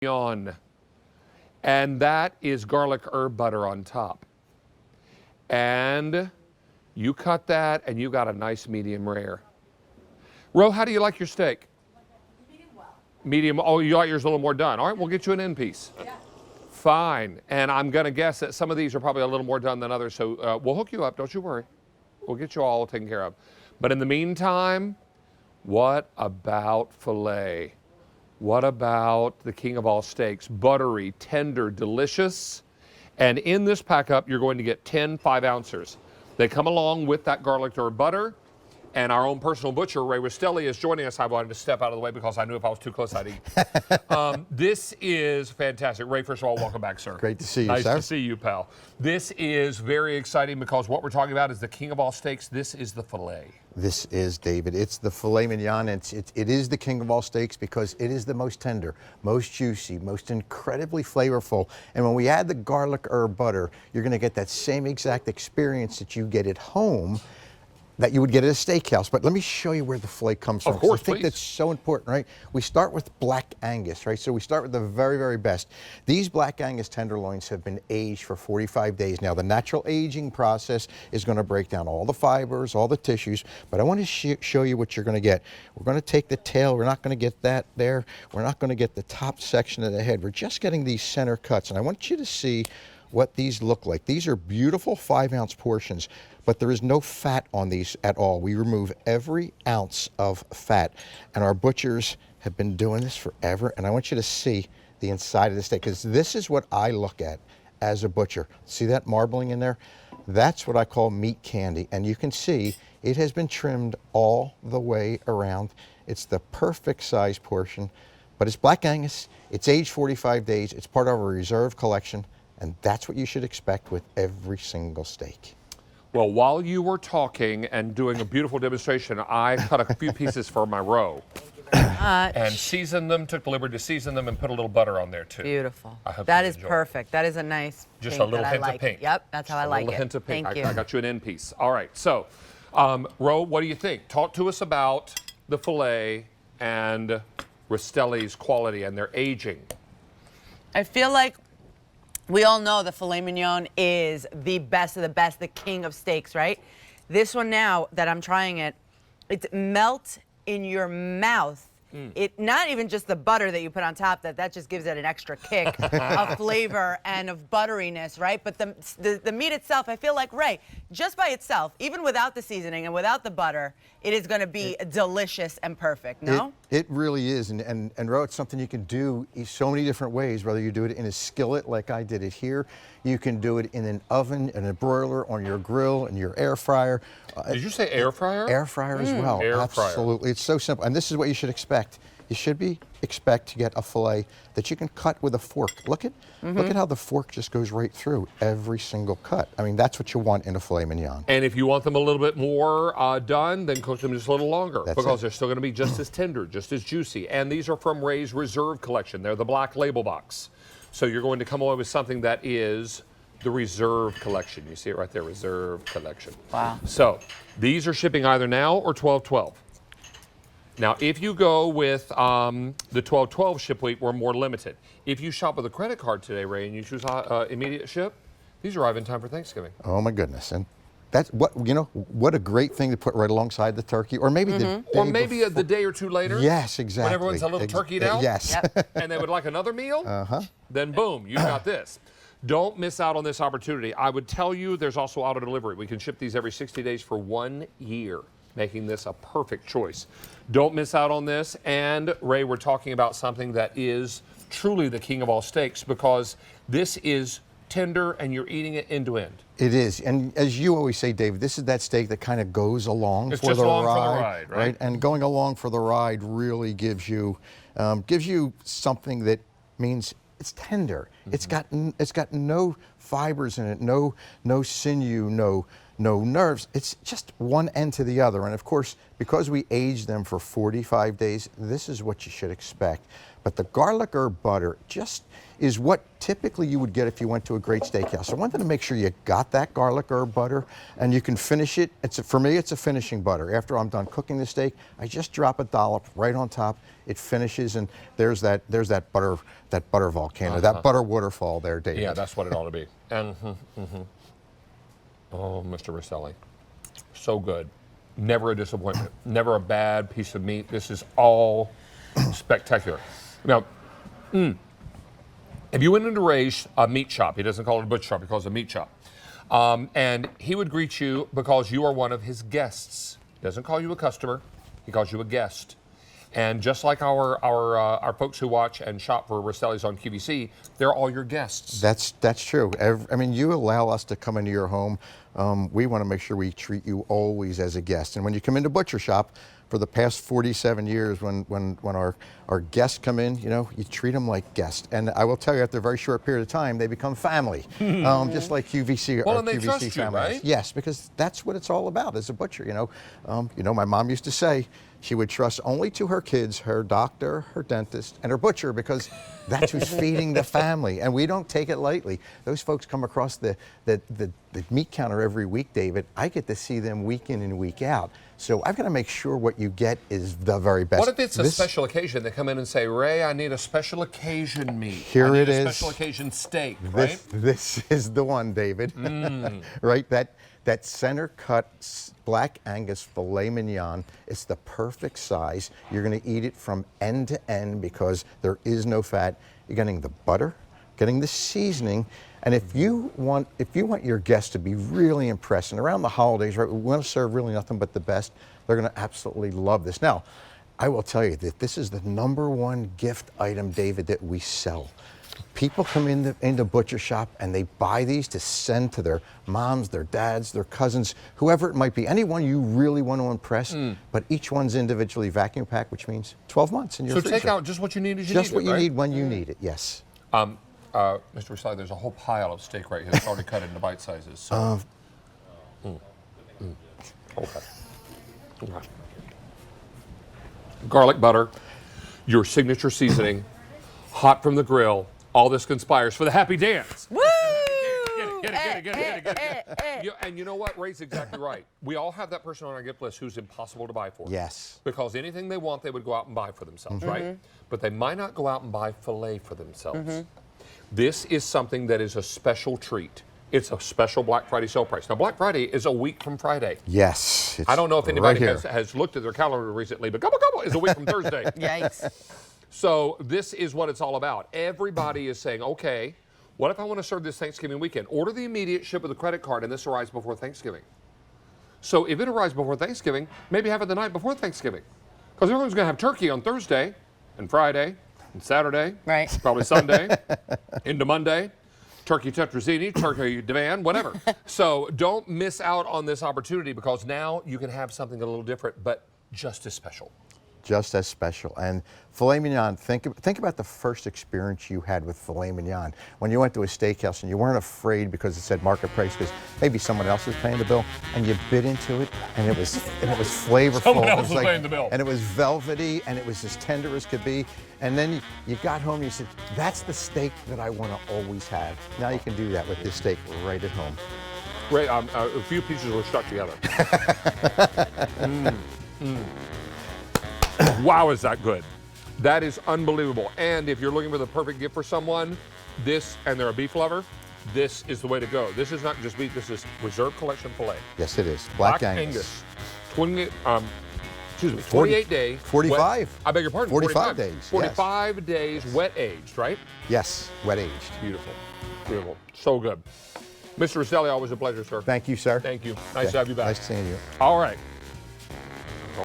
Mignon. And that is garlic herb butter on top. And you cut that and you got a nice medium rare. Ro, how do you like your steak? Medium well. Medium, oh, you like yours a little more done. All right, we'll get you an end piece. Yeah. Fine. And I'm going to guess that some of these are probably a little more done than others, so we'll hook you up, don't you worry. We'll get you all taken care of. But in the meantime, what about filet? What about the king of all steaks? Buttery, tender, delicious. And in this pack up, you're going to get 10 5-ounces. They come along with that garlic herb butter. And our own personal butcher, Ray Rastelli, is joining us. I wanted to step out of the way because I knew if I was too close, I'd eat. This is fantastic. Ray, first of all, welcome back, sir. Great to see you, nice sir. Nice to see you, pal. This is very exciting because what we're talking about is the king of all steaks. This is the filet. This is, David. It's the filet mignon. It is the king of all steaks because it is the most tender, most juicy, most incredibly flavorful. And when we add the garlic herb butter, you're going to get that same exact experience that you get at home that you would get at a steakhouse. But let me show you where the filet comes from. Of course, I think that's so important, right? We start with black Angus, right? So we start with the very, very best. These black Angus tenderloins have been aged for 45 days. Now, the natural aging process is going to break down all the fibers, all the tissues, but I want to show you what you're going to get. We're going to take the tail. We're not going to get that there. We're not going to get the top section of the head. We're just getting these center cuts, and I want you to see what these look like. These are beautiful 5-ounce portions, but there is no fat on these at all. We remove every ounce of fat, and our butchers have been doing this forever, and I want you to see the inside of the steak, because this is what I look at as a butcher. See that marbling in there? That's what I call meat candy, and you can see it has been trimmed all the way around. It's the perfect size portion, but it's black Angus, it's aged 45 days, it's part of our reserve collection, and that's what you should expect with every single steak. Well, while you were talking and doing a beautiful demonstration, I cut a few pieces for my row. And seasoned them, took the liberty to season them and put a little butter on there too. Beautiful. I hope That you is enjoy. perfect. That is a nice Just pink a little that hint I like. of pink. Yep, that's how I like it. A little hint of pink. Thank you. I got you an end piece. All right, so Ro, what do you think? Talk to us about the filet and Rastelli's quality and their aging. I feel like we all know the filet mignon is the best of the best, the king of steaks, right? This one now that I'm trying it, it's melt in your mouth. It not even just the butter that you put on top, that just gives it an extra kick of flavor and of butteriness, right? But the meat itself, I feel like, Ray, just by itself, even without the seasoning and without the butter, it is going to be delicious and perfect, no? It really is, and Ro, it's something you can do so many different ways, whether you do it in a skillet like I did it here, you can do it in an oven, in a broiler, on your grill, in your air fryer. Did you say air fryer? Air fryer as well, Air fryer. absolutely. It's so simple, and this is what you should expect. You should expect to get a filet that you can cut with a fork. Look at how the fork just goes right through every single cut. I mean, that's what you want in a filet mignon. And if you want them a little bit more done, then cook them just a little longer because it. they're still going to be just as tender, just as juicy. And these are from Ray's Reserve Collection. They're the black label box. So you're going to come away with something that is the Reserve Collection. You see it right there, Reserve Collection. Wow. So these are shipping either now or 12/12. Now, if you go with the 12/12 ship week, we're more limited. If you shop with a credit card today, Ray, and you choose immediate ship, these arrive in time for Thanksgiving. Oh my goodness! And that's what a great thing to put right alongside the turkey, or maybe the day or two later. Yes, exactly. When everyone's a little turkeyed out. Yes. Yep. And they would like another meal. Then boom, you got this. Don't miss out on this opportunity. I would tell you there's also auto delivery. We can ship these every 60 days for 1 year, making this a perfect choice. Don't miss out on this. And Ray, we're talking about something that is truly the king of all steaks because this is tender and you're eating it end to end. It is, and as you always say, David, this is that steak that kind of goes along It's for just the along ride, for the ride, right? And going along for the ride really gives you something that means it's tender. It's got no fibers in it, no sinew, no nerves. It's just one end to the other. And of course, because we age them for 45 days, this is what you should expect. But the garlic herb butter just is what typically you would get if you went to a great steakhouse. So I wanted to make sure you got that garlic herb butter and you can finish it. For me, it's a finishing butter. After I'm done cooking the steak, I just drop a dollop right on top. It finishes, and there's that butter volcano, that butter waterfall there, David. Yeah, that's what it ought to be. And oh, Mr. Rastelli, so good. Never a disappointment. Never a bad piece of meat. This is all spectacular. Now, if you went into Ray's meat shop, he doesn't call it a butcher shop, he calls it a meat shop, and he would greet you because you are one of his guests. He doesn't call you a customer, he calls you a guest. And just like our folks who watch and shop for Rastelli's on QVC, they're all your guests. That's true. I mean, you allow us to come into your home. We want to make sure we treat you always as a guest. And when you come into Butcher Shop, for the past 47 years, when our guests come in, you know, you treat them like guests. And I will tell you, after a very short period of time, they become family, just like QVC. Well, our and they QVC trust you, family right? is. Yes, because that's what it's all about as a butcher. You know, my mom used to say she would trust only to her kids, her doctor, her dentist, and her butcher, because that's who's feeding the family. And we don't take it lightly. Those folks come across the meat counter every week, David. I get to see them week in and week out. So I've got to make sure what you get is the very best. What if it's a special occasion? They come in and say, Ray, I need a special occasion meat. Here it is. A special occasion steak, right? This is the one, David. Right? That center cut Black Angus filet mignon, it's the perfect size. You're going to eat it from end to end because there is no fat. You're getting the butter, getting the seasoning, and if you want your guests to be really impressed, and around the holidays, right, we want to serve really nothing but the best, they're going to absolutely love this. Now, I will tell you that this is the #1 gift item, David, that we sell. People come into Butcher Shop and they buy these to send to their moms, their dads, their cousins, whoever it might be, anyone you really want to impress, but each one's individually vacuum packed, which means 12 months in your freezer. So take out just what you need as you just need what it, you right? need when you need it, yes. Mr. Rastelli, there's a whole pile of steak right here that's already cut into bite sizes. So. Okay. Garlic butter, your signature seasoning, hot from the grill. All this conspires for the happy dance. Woo! Get it. And you know what? Ray's exactly right. We all have that person on our gift list who's impossible to buy for. Yes. Because anything they want, they would go out and buy for themselves, right? But they might not go out and buy filet for themselves. This is something that is a special treat. It's a special Black Friday sale price. Now, Black Friday is a week from Friday. Yes. It's I don't know if anybody right has looked at their calendar recently, but gobble is a week from Thursday. Yikes. So this is what it's all about. Everybody is saying, okay, what if I want to serve this Thanksgiving weekend? Order the immediate ship with a credit card, and this arrives before Thanksgiving. So if it arrives before Thanksgiving, maybe have it the night before Thanksgiving. Because everyone's going to have turkey on Thursday and Friday and Saturday. Right. Probably Sunday into Monday. Turkey tetrazzini, turkey divan, whatever. So don't miss out on this opportunity, because now you can have something a little different, but just as special. Just as special. And filet mignon, think about the first experience you had with filet mignon. When you went to a steakhouse and you weren't afraid because it said market price because maybe someone else was paying the bill, and you bit into it and it was flavorful. Someone else was was paying the bill. And it was velvety and it was as tender as could be. And then you got home and you said, that's the steak that I want to always have. Now you can do that with this steak right at home. Ray, a few pieces were stuck together. Wow, is that good? That is unbelievable. And if you're looking for the perfect gift for someone, this, and they're a beef lover, this is the way to go. This is not just beef, this is Reserve Collection Filet. Yes, it is. Black Angus. 28 days. 45. I beg your pardon. 45 days. 45 days wet aged, right? Yes, wet aged. Beautiful. Beautiful. So good. Mr. Rastelli, always a pleasure, sir. Thank you, sir. Thank you. Nice to have you back. Nice seeing you. All right.